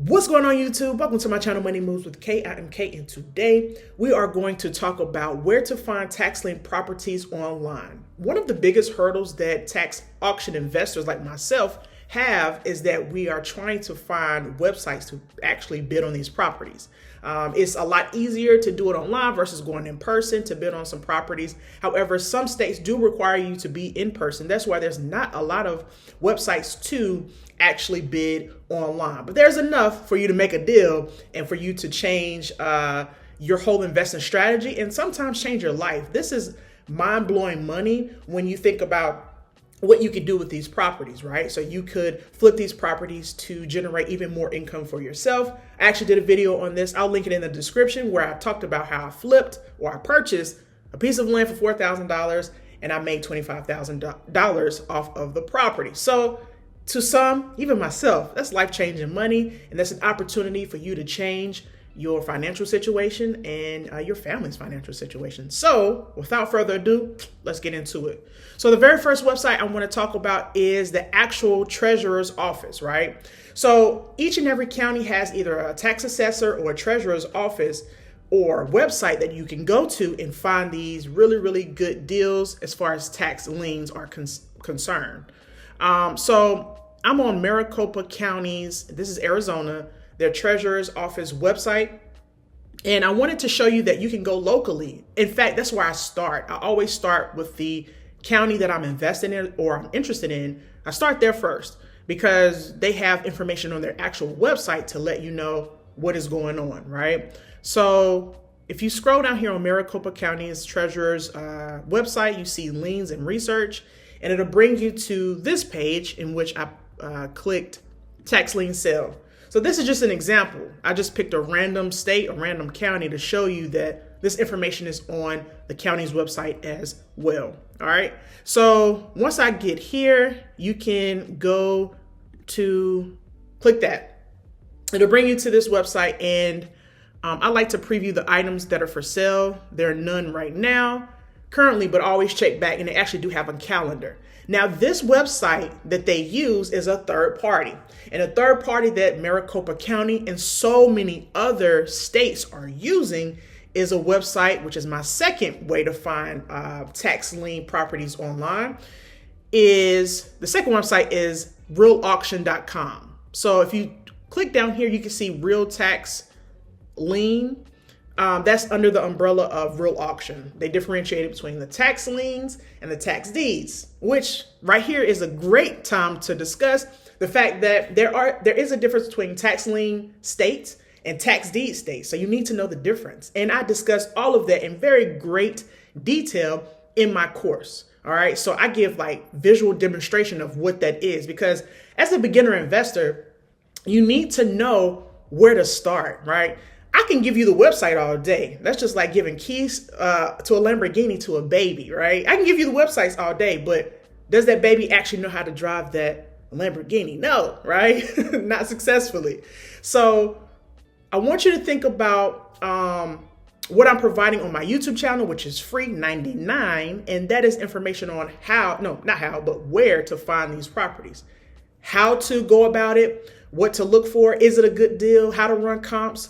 What's going on, YouTube? Welcome to my channel, Money Moves with K. I am K, and today we are going to talk about where to find tax lien properties online. One of the biggest hurdles that tax auction investors like myself have is that we are trying to find websites to actually bid on these properties. It's a lot easier to do it online versus going in person to bid on some properties. However, some states do require you to be in person. That's why there's not a lot of websites to actually bid online. But there's enough for you to make a deal and for you to change your whole investment strategy and sometimes change your life. This is mind-blowing money when you think about what you could do with these properties, right? So you could flip these properties to generate even more income for yourself. I actually did a video on this. I'll link it in the description where I talked about how I flipped or I purchased a piece of land for $4,000 and I made $25,000 off of the property. So to some, even myself, that's life-changing money, and that's an opportunity for you to change your financial situation and your family's financial situation. So without further ado, let's get into it. So the very first website I want to talk about is the actual treasurer's office, right? So each and every county has either a tax assessor or a treasurer's office or website that you can go to and find these really, really good deals as far as tax liens are concerned. So I'm on Maricopa County's, this is Arizona, their treasurer's office website. And I wanted to show you that you can go locally. In fact, that's where I start. I always start with the county that I'm investing in or I'm interested in. I start there first because they have information on their actual website to let you know what is going on, right? So if you scroll down here on Maricopa County's treasurer's website, you see liens and research, and it'll bring you to this page in which I clicked tax lien sale. So this is just an example. I just picked a random state, a random county to show you that this information is on the county's website as well. All right. So once I get here, you can go to click that. It'll bring you to this website, and I like to preview the items that are for sale. There are none right now currently, but always check back, and they actually do have a calendar. Now, this website that they use is a third party, and a third party that Maricopa County and so many other states are using is a website, which is my second way to find tax lien properties online. The second website is realauction.com. So if you click down here, you can see Real Tax Lien. That's under the umbrella of Real Auction. They differentiate between the tax liens and the tax deeds, which right here is a great time to discuss the fact that there is a difference between tax lien states and tax deed states. So you need to know the difference. And I discuss all of that in very great detail in my course. All right. So I give like visual demonstration of what that is, because as a beginner investor, you need to know where to start, right? I can give you the website all day. That's just like giving keys to a Lamborghini to a baby, right? I can give you the websites all day, but does that baby actually know how to drive that Lamborghini? No, right? Not successfully. So I want you to think about what I'm providing on my YouTube channel, which is free, $99. And that is information on where to find these properties, how to go about it, what to look for. Is it a good deal? How to run comps?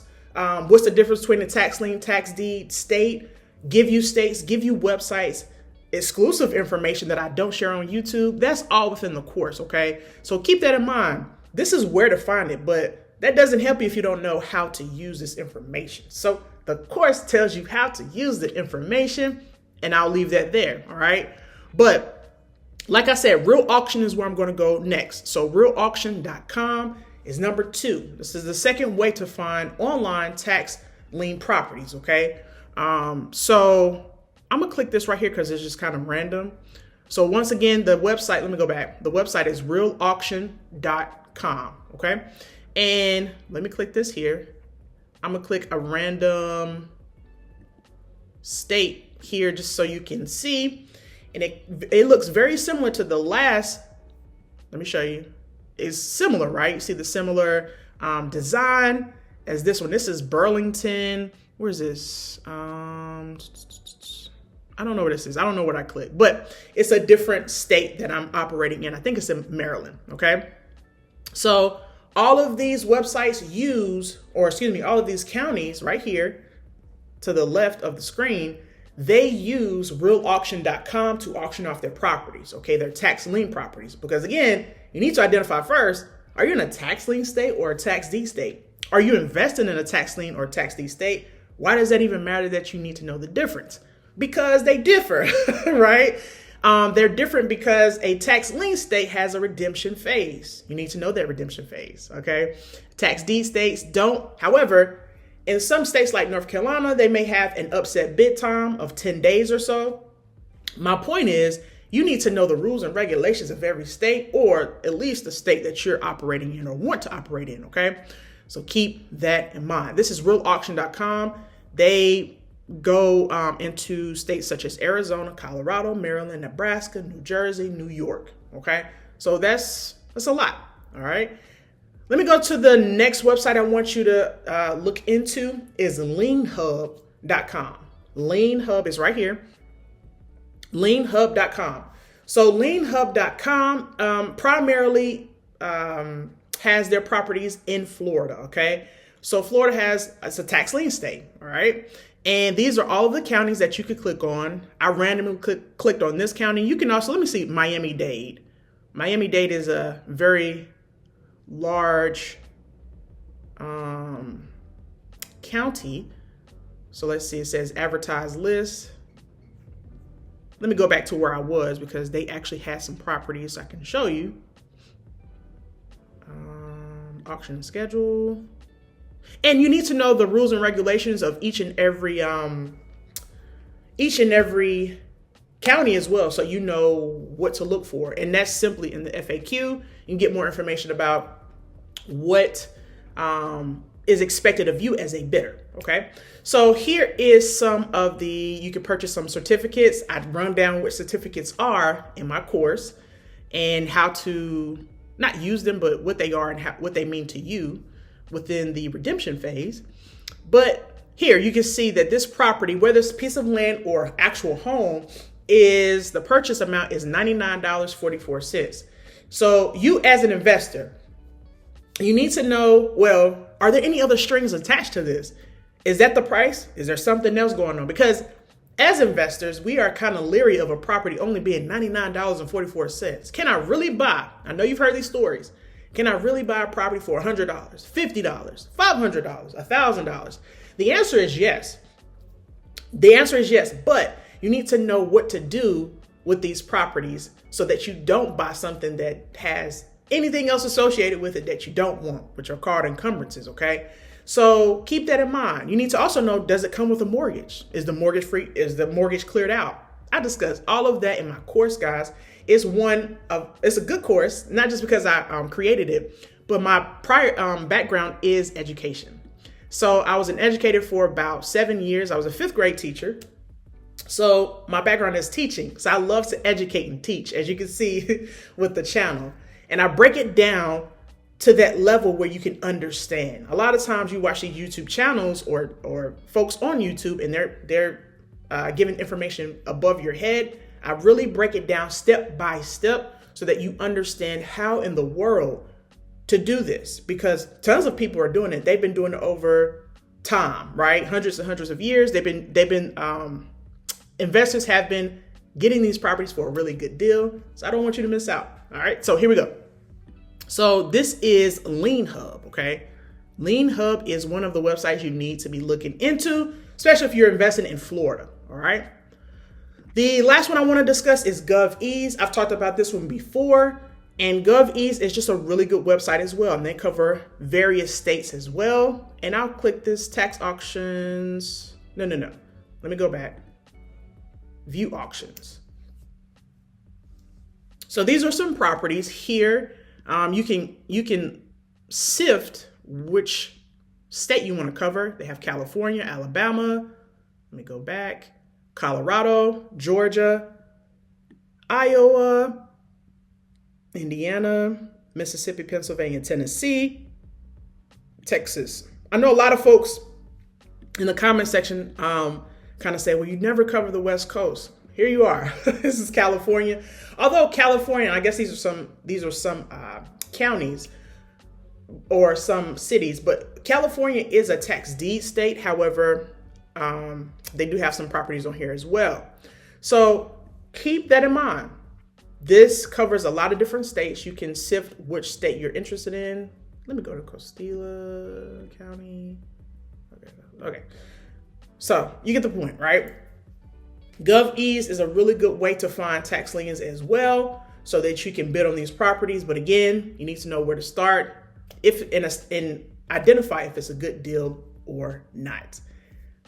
What's the difference between the tax lien, tax deed, state, give you websites, exclusive information that I don't share on YouTube. That's all within the course, okay? So keep that in mind. This is where to find it, but that doesn't help you if you don't know how to use this information. So the course tells you how to use the information, and I'll leave that there, all right? But like I said, Real Auction is where I'm going to go next. So realauction.com is number 2. This is the second way to find online tax lien properties, okay? So I'm gonna click this right here because it's just kind of random. So once again, the website, let me go back. The website is realauction.com, okay? And let me click this here. I'm gonna click a random state here just so you can see. And it looks very similar to the last, let me show you. Is similar, right? You see the similar design as this one. This is Burlington. Where's this? I don't know where this is. I don't know what I clicked, but it's a different state that I'm operating in. I think it's in Maryland, okay? So All of these websites use, or excuse me, all of these counties right here to the left of the screen, they use realauction.com to auction off their properties, okay, their tax lien properties. Because again, you need to identify first, are you in a tax lien state or a tax deed state? Are you investing in a tax lien or tax deed state? Why does that even matter that you need to know the difference? Because they differ, right? They're different because a tax lien state has a redemption phase. You need to know that redemption phase, okay? Tax deed states don't. However, in some states like North Carolina, they may have an upset bid time of 10 days or so. My point is, you need to know the rules and regulations of every state, or at least the state that you're operating in or want to operate in, okay? So keep that in mind. This is realauction.com. They go into states such as Arizona, Colorado, Maryland, Nebraska, New Jersey, New York, okay? So that's a lot, all right? Let me go to the next website I want you to look into is lienhub.com. Lienhub is right here. Lienhub.com. So lienhub.com primarily has their properties in Florida, okay? So Florida it's a tax lien state, all right? And these are all of the counties that you could click on. I randomly clicked on this county. You can also, let me see, Miami-Dade. Miami-Dade is a very large county. So let's see, it says advertised list. Let me go back to where I was because they actually had some properties I can show you. Auction schedule. And you need to know the rules and regulations of each and every county as well, so you know what to look for. And that's simply in the FAQ. You can get more information about what is expected of you as a bidder, okay? So here is some of you can purchase some certificates. I'd run down what certificates are in my course and how to not use them, but what they are and what they mean to you within the redemption phase. But here you can see that this property, whether it's a piece of land or actual home, the purchase amount is $99.44. So you as an investor, you need to know, well, are there any other strings attached to this? Is that the price? Is there something else going on? Because as investors, we are kind of leery of a property only being $99.44. Can I really buy? I know you've heard these stories. Can I really buy a property for $100, $50, $500, $1,000? The answer is yes. The answer is yes, but you need to know what to do with these properties so that you don't buy something that has anything else associated with it that you don't want, which are called encumbrances, okay? So keep that in mind. You need to also know, does it come with a mortgage? Is the mortgage free? Is the mortgage cleared out? I discuss all of that in my course, guys. It's a good course, not just because I created it, but my prior background is education. So I was an educator for about 7 years. I was a 5th grade teacher. So my background is teaching. So I love to educate and teach, as you can see with the channel. And I break it down to that level where you can understand. A lot of times you watch these YouTube channels or folks on YouTube and they're giving information above your head. I really break it down step by step so that you understand how in the world to do this, because tons of people are doing it. They've been doing it over time, right? Hundreds and hundreds of years. Investors have been getting these properties for a really good deal. So I don't want you to miss out. All right. So here we go. So this is Lien Hub. Okay. Lien Hub is one of the websites you need to be looking into, especially if you're investing in Florida. All right. The last one I want to discuss is GovEase. I've talked about this one before, and GovEase is just a really good website as well. And they cover various states as well. And I'll click this tax auctions. No. Let me go back. View auctions. So these are some properties here. You can sift which state you want to cover. They have California, Alabama. Let me go back. Colorado, Georgia, Iowa, Indiana, Mississippi, Pennsylvania, Tennessee, Texas. I know a lot of folks in the comment section kind of say, well, you never cover the West Coast. Here you are. This is California. Although California, I guess these are some counties. or some cities, but California is a tax deed state. However, they do have some properties on here as well. So keep that in mind. This covers a lot of different states. You can sift which state you're interested in. Let me go to Costilla County. Okay. So you get the point, right? GovEase is a really good way to find tax liens as well, so that you can bid on these properties. But again, you need to know where to start and identify if it's a good deal or not.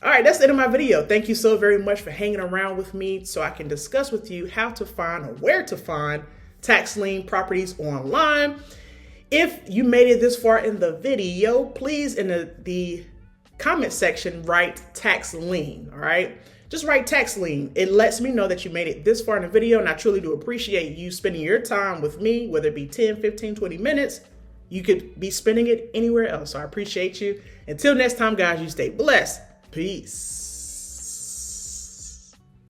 All right, that's the end of my video. Thank you so very much for hanging around with me so I can discuss with you how to find or where to find tax lien properties online. If you made it this far in the video, please in the comment section write tax lien. All right, just write tax lien. It lets me know that you made it this far in the video, and I truly do appreciate you spending your time with me, whether it be 10, 15, 20 minutes. You could be spending it anywhere else. So I appreciate you. Until next time, guys, you stay blessed. Peace.